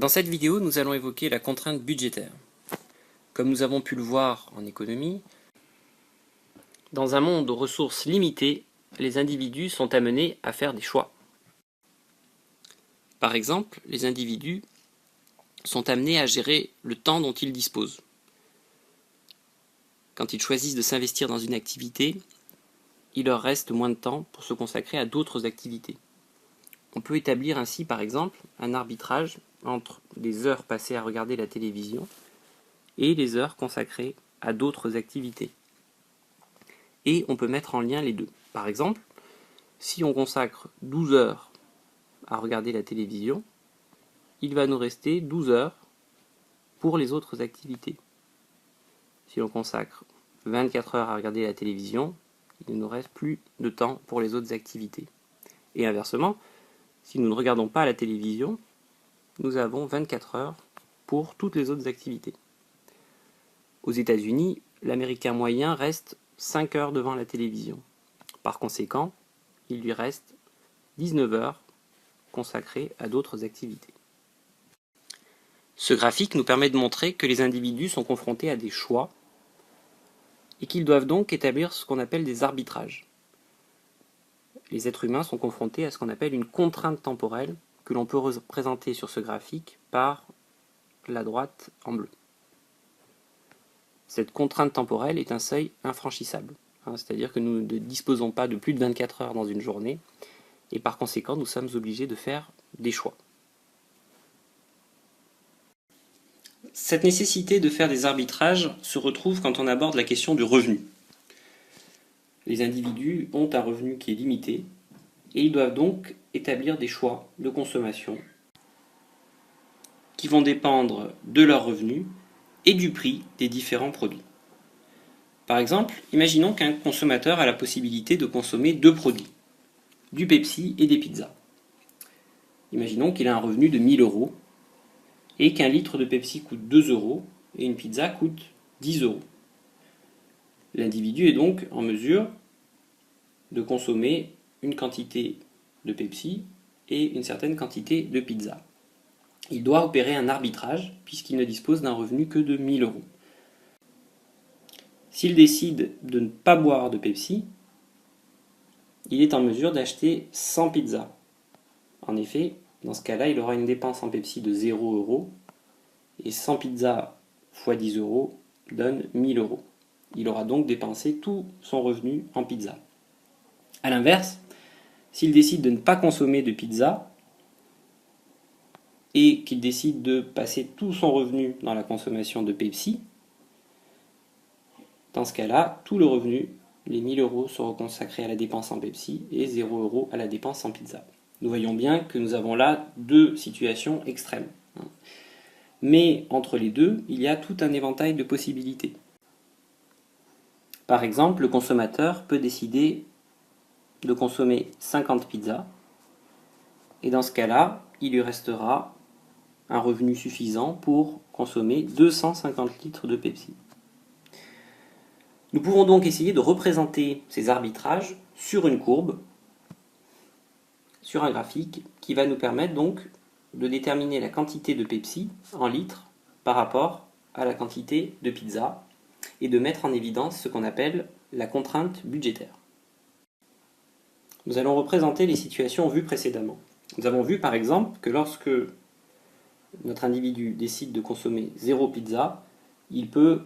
Dans cette vidéo, nous allons évoquer la contrainte budgétaire. Comme nous avons pu le voir en économie, dans un monde aux ressources limitées, les individus sont amenés à faire des choix. Par exemple, les individus sont amenés à gérer le temps dont ils disposent. Quand ils choisissent de s'investir dans une activité, il leur reste moins de temps pour se consacrer à d'autres activités. On peut établir ainsi, par exemple, un arbitrage entre les heures passées à regarder la télévision et les heures consacrées à d'autres activités. Et on peut mettre en lien les deux. Par exemple, si on consacre 12 heures à regarder la télévision, il va nous rester 12 heures pour les autres activités. Si on consacre 24 heures à regarder la télévision, il ne nous reste plus de temps pour les autres activités. Et inversement, si nous ne regardons pas la télévision, nous avons 24 heures pour toutes les autres activités. Aux États-Unis, l'Américain moyen reste 5 heures devant la télévision. Par conséquent, il lui reste 19 heures consacrées à d'autres activités. Ce graphique nous permet de montrer que les individus sont confrontés à des choix et qu'ils doivent donc établir ce qu'on appelle des arbitrages. Les êtres humains sont confrontés à ce qu'on appelle une contrainte temporelle que l'on peut représenter sur ce graphique par la droite en bleu. Cette contrainte temporelle est un seuil infranchissable, c'est-à-dire que nous ne disposons pas de plus de 24 heures dans une journée et par conséquent nous sommes obligés de faire des choix. Cette nécessité de faire des arbitrages se retrouve quand on aborde la question du revenu. Les individus ont un revenu qui est limité et ils doivent donc établir des choix de consommation qui vont dépendre de leur revenu et du prix des différents produits. Par exemple, imaginons qu'un consommateur a la possibilité de consommer deux produits, du Pepsi et des pizzas. Imaginons qu'il a un revenu de 1000 € et qu'un litre de Pepsi coûte 2 € et une pizza coûte 10 €. L'individu est donc en mesure de consommer une quantité de Pepsi et une certaine quantité de pizza. Il doit opérer un arbitrage puisqu'il ne dispose d'un revenu que de 1000 €. S'il décide de ne pas boire de Pepsi, il est en mesure d'acheter 100 pizzas. En effet, dans ce cas-là, il aura une dépense en Pepsi de 0 € et 100 pizzas x 10 € donne 1000 €. Il aura donc dépensé tout son revenu en pizza. A l'inverse, s'il décide de ne pas consommer de pizza et qu'il décide de passer tout son revenu dans la consommation de Pepsi, dans ce cas-là, tout le revenu, les 1000 € seront consacrés à la dépense en Pepsi et 0 € à la dépense en pizza. Nous voyons bien que nous avons là deux situations extrêmes. Mais entre les deux, il y a tout un éventail de possibilités. Par exemple, le consommateur peut décider de consommer 50 pizzas et dans ce cas-là, il lui restera un revenu suffisant pour consommer 250 litres de Pepsi. Nous pouvons donc essayer de représenter ces arbitrages sur une courbe, sur un graphique, qui va nous permettre donc de déterminer la quantité de Pepsi en litres par rapport à la quantité de pizza et de mettre en évidence ce qu'on appelle la contrainte budgétaire. Nous allons représenter les situations vues précédemment. Nous avons vu par exemple que lorsque notre individu décide de consommer 0 pizza, il peut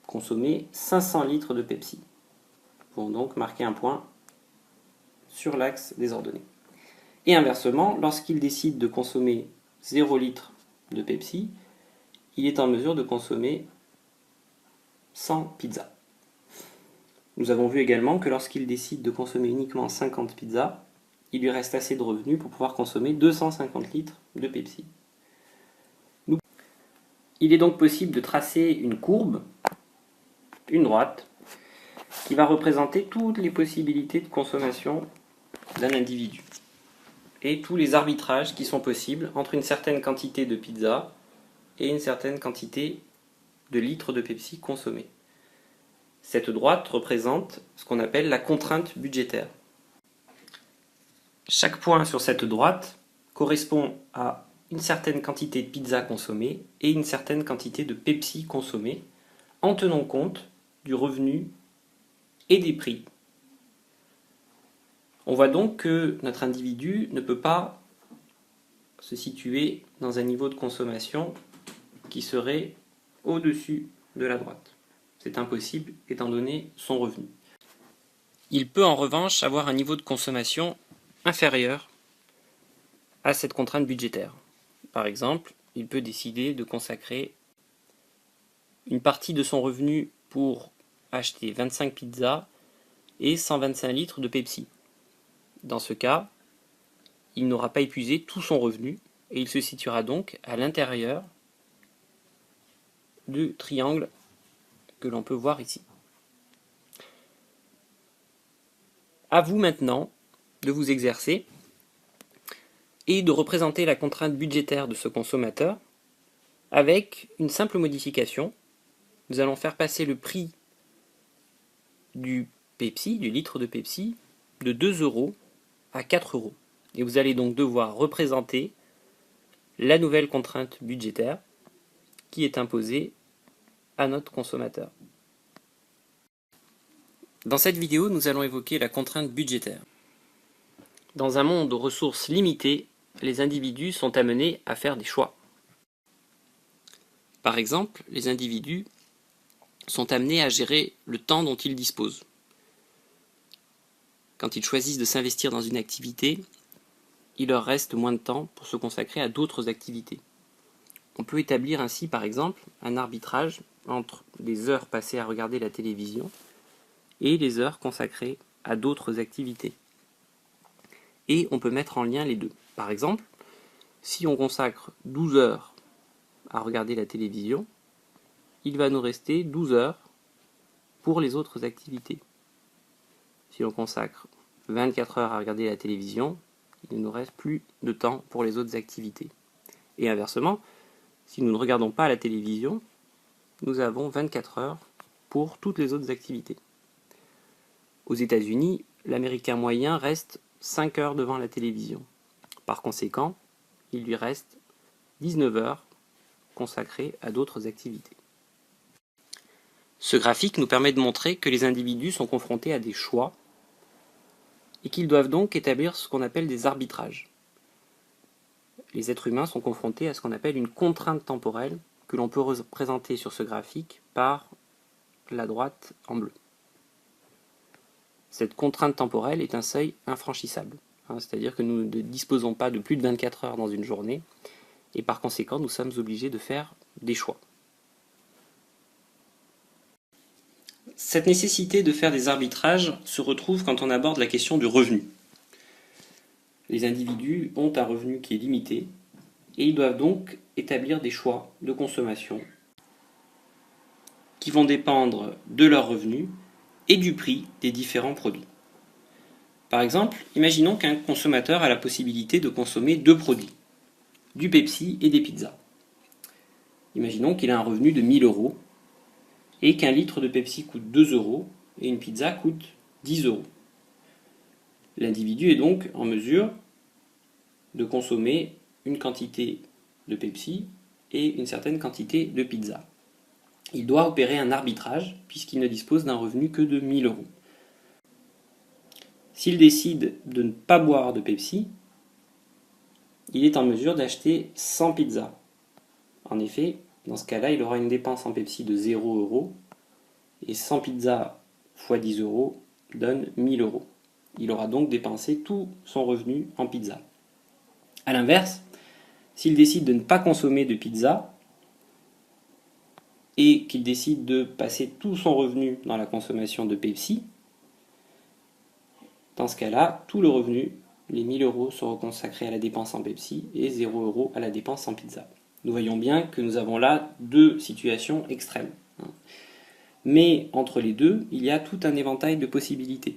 consommer 500 litres de Pepsi. Nous pouvons donc marquer un point sur l'axe des ordonnées. Et inversement, lorsqu'il décide de consommer 0 litre de Pepsi, il est en mesure de consommer 100 pizzas. Nous avons vu également que lorsqu'il décide de consommer uniquement 50 pizzas, il lui reste assez de revenus pour pouvoir consommer 250 litres de Pepsi. Il est donc possible de tracer une courbe, une droite, qui va représenter toutes les possibilités de consommation d'un individu et tous les arbitrages qui sont possibles entre une certaine quantité de pizza et une certaine quantité de litres de Pepsi consommés. Cette droite représente ce qu'on appelle la contrainte budgétaire. Chaque point sur cette droite correspond à une certaine quantité de pizza consommée et une certaine quantité de Pepsi consommée, en tenant compte du revenu et des prix. On voit donc que notre individu ne peut pas se situer dans un niveau de consommation qui serait au-dessus de la droite. C'est impossible étant donné son revenu. Il peut en revanche avoir un niveau de consommation inférieur à cette contrainte budgétaire. Par exemple, il peut décider de consacrer une partie de son revenu pour acheter 25 pizzas et 125 litres de Pepsi. Dans ce cas, il n'aura pas épuisé tout son revenu et il se situera donc à l'intérieur du triangle que l'on peut voir ici. À vous maintenant de vous exercer et de représenter la contrainte budgétaire de ce consommateur avec une simple modification. Nous allons faire passer le prix du Pepsi, du litre de Pepsi, de 2 € à 4 €. Et vous allez donc devoir représenter la nouvelle contrainte budgétaire qui est imposée à notre consommateur. Dans cette vidéo, nous allons évoquer la contrainte budgétaire. Dans un monde aux ressources limitées, les individus sont amenés à faire des choix. Par exemple, les individus sont amenés à gérer le temps dont ils disposent. Quand ils choisissent de s'investir dans une activité, il leur reste moins de temps pour se consacrer à d'autres activités. On peut établir ainsi, par exemple, un arbitrage entre les heures passées à regarder la télévision et les heures consacrées à d'autres activités. Et on peut mettre en lien les deux. Par exemple, si on consacre 12 heures à regarder la télévision, il va nous rester 12 heures pour les autres activités. Si on consacre 24 heures à regarder la télévision, il ne nous reste plus de temps pour les autres activités. Et inversement, si nous ne regardons pas la télévision, nous avons 24 heures pour toutes les autres activités. Aux États-Unis, l'Américain moyen reste 5 heures devant la télévision. Par conséquent, il lui reste 19 heures consacrées à d'autres activités. Ce graphique nous permet de montrer que les individus sont confrontés à des choix et qu'ils doivent donc établir ce qu'on appelle des arbitrages. Les êtres humains sont confrontés à ce qu'on appelle une contrainte temporelle que l'on peut représenter sur ce graphique par la droite en bleu. Cette contrainte temporelle est un seuil infranchissable, c'est-à-dire que nous ne disposons pas de plus de 24 heures dans une journée et par conséquent nous sommes obligés de faire des choix. Cette nécessité de faire des arbitrages se retrouve quand on aborde la question du revenu. Les individus ont un revenu qui est limité et ils doivent donc établir des choix de consommation qui vont dépendre de leur revenu et du prix des différents produits. Par exemple, imaginons qu'un consommateur a la possibilité de consommer deux produits, du Pepsi et des pizzas. Imaginons qu'il a un revenu de 1 000 € et qu'un litre de Pepsi coûte 2 € et une pizza coûte 10 €. L'individu est donc en mesure de consommer une quantité de Pepsi et une certaine quantité de pizza. Il doit opérer un arbitrage puisqu'il ne dispose d'un revenu que de 1 000 €. S'il décide de ne pas boire de Pepsi, il est en mesure d'acheter 100 pizzas. En effet, dans ce cas-là, il aura une dépense en Pepsi de 0 € et 100 pizzas x 10 € donne 1 000 €. Il aura donc dépensé tout son revenu en pizza. A l'inverse, s'il décide de ne pas consommer de pizza et qu'il décide de passer tout son revenu dans la consommation de Pepsi, dans ce cas-là, tout le revenu, les 1 000 € seront consacrés à la dépense en Pepsi et 0 € à la dépense en pizza. Nous voyons bien que nous avons là deux situations extrêmes. Mais entre les deux, il y a tout un éventail de possibilités.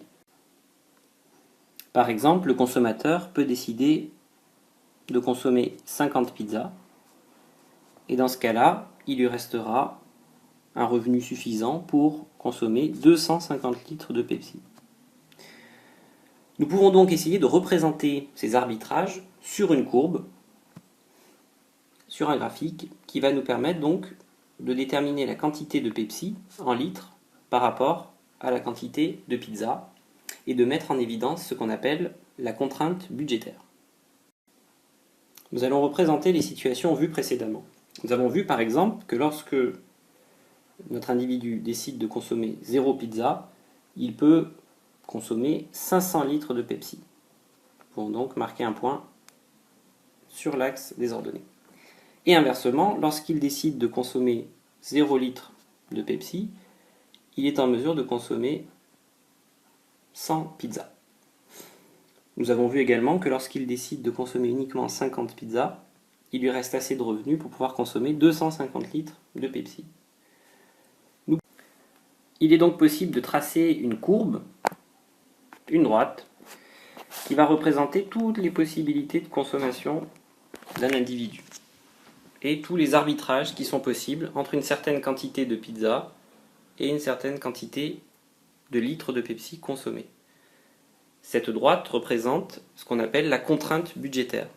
Par exemple, le consommateur peut décider de consommer 50 pizzas et dans ce cas-là, il lui restera un revenu suffisant pour consommer 250 litres de Pepsi. Nous pouvons donc essayer de représenter ces arbitrages sur une courbe sur un graphique qui va nous permettre donc de déterminer la quantité de Pepsi en litres par rapport à la quantité de pizza et de mettre en évidence ce qu'on appelle la contrainte budgétaire. Nous allons représenter les situations vues précédemment. Nous avons vu par exemple que lorsque notre individu décide de consommer 0 pizza, il peut consommer 500 litres de Pepsi. Nous pouvons donc marquer un point sur l'axe des ordonnées. Et inversement, lorsqu'il décide de consommer 0 litre de Pepsi, il est en mesure de consommer 100 pizzas. Nous avons vu également que lorsqu'il décide de consommer uniquement 50 pizzas, il lui reste assez de revenus pour pouvoir consommer 250 litres de Pepsi. Il est donc possible de tracer une courbe, une droite, qui va représenter toutes les possibilités de consommation d'un individu et tous les arbitrages qui sont possibles entre une certaine quantité de pizza et une certaine quantité de litres de Pepsi consommés. Cette droite représente ce qu'on appelle la contrainte budgétaire.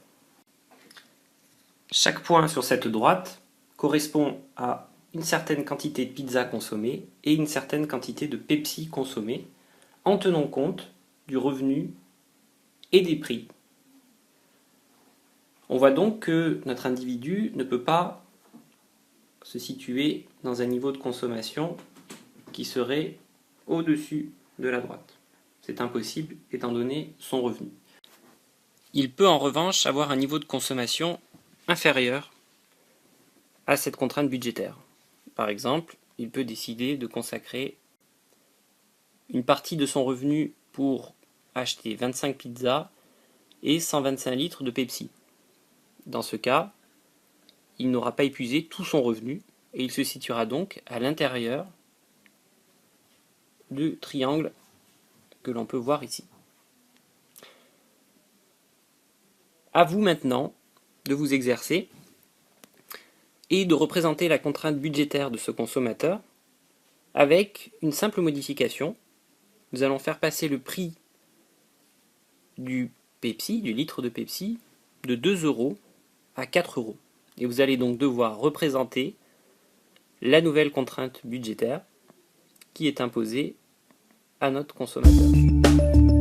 Chaque point sur cette droite correspond à une certaine quantité de pizza consommée et une certaine quantité de Pepsi consommée, en tenant compte du revenu et des prix. On voit donc que notre individu ne peut pas se situer dans un niveau de consommation qui serait au-dessus de la droite. C'est impossible étant donné son revenu. Il peut en revanche avoir un niveau de consommation inférieur à cette contrainte budgétaire. Par exemple, il peut décider de consacrer une partie de son revenu pour acheter 25 pizzas et 125 litres de Pepsi. Dans ce cas, il n'aura pas épuisé tout son revenu et il se situera donc à l'intérieur du triangle que l'on peut voir ici. À vous maintenant de vous exercer et de représenter la contrainte budgétaire de ce consommateur avec une simple modification. Nous allons faire passer le prix du Pepsi, du litre de Pepsi, de 2 € à 4 €. Et vous allez donc devoir représenter la nouvelle contrainte budgétaire qui est imposée à notre consommateur.